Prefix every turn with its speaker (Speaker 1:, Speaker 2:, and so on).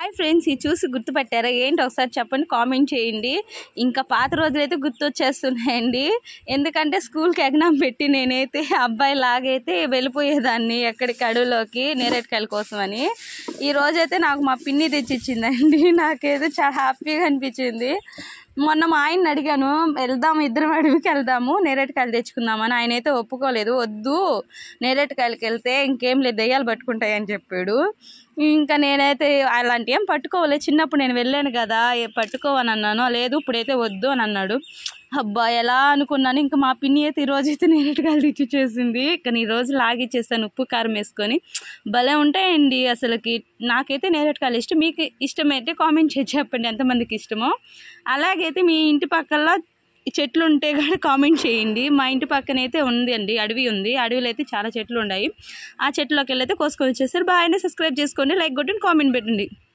Speaker 1: Hi friends, ఇది చూసి గుర్తుపట్టారా ఏంటి ఒకసారి చెప్పండి, కామెంట్ చేయండి. ఇంకా పాత రోజులైతే గుర్తొచ్చేస్తున్నాయండి. ఎందుకంటే స్కూల్కి ఎగ్జామ్ పెట్టి నేనైతే అబ్బాయి లాగైతే వెళ్ళిపోయేదాన్ని ఎక్కడికి అడవులోకి నేరేడుకాయల కోసం అని. ఈ రోజైతే నాకు మా పిన్ని తెచ్చిచ్చిందండి. నాకైతే చాలా హ్యాపీగా అనిపించింది. మొన్న మా ఆయన్ని అడిగాను, వెళ్దాము ఇద్దరం అడవికి వెళ్దాము నేరేడుకాయలు తెచ్చుకుందామని. ఆయన అయితే ఒప్పుకోలేదు, వద్దు నేరేడుకాయలకి వెళ్తే ఇంకేం లేదు దెయ్యాలు పట్టుకుంటాయి అని చెప్పాడు. ఇంకా నేనైతే అలాంటివి ఏం పట్టుకోవాలి, చిన్నప్పుడు నేను వెళ్ళాను కదా పట్టుకోవని అన్నాను. లేదు ఇప్పుడైతే వద్దు అని అన్నాడు. అబ్బా ఎలా అనుకున్నాను. ఇంకా మా పిన్ని అయితే ఈరోజు అయితే నేరేడుకాయలు తెచ్చిచ్చేసింది. కానీ ఈరోజు లాగిచ్చేస్తాను ఉప్పు కారం వేసుకొని. భలే ఉంటాయండి అసలుకి. నాకైతే నేరేడుకాయలు ఇష్టం. మీకు ఇష్టమైతే కామెంట్ చేసి చెప్పండి ఎంతమందికి ఇష్టమో. అలాగైతే మీ ఇంటి పక్కల చెట్లు ఉంటే కూడా కామెంట్ చేయండి. మా ఇంటి పక్కన అయితే ఉంది అండి, అడవి ఉంది. అడవిలో అయితే చాలా చెట్లు ఉన్నాయి. ఆ చెట్లోకి వెళ్ళైతే కోసుకొని వచ్చేస్తారు. బాగా సబ్స్క్రైబ్ చేసుకోండి, లైక్ కొట్టండి, కామెంట్ పెట్టండి.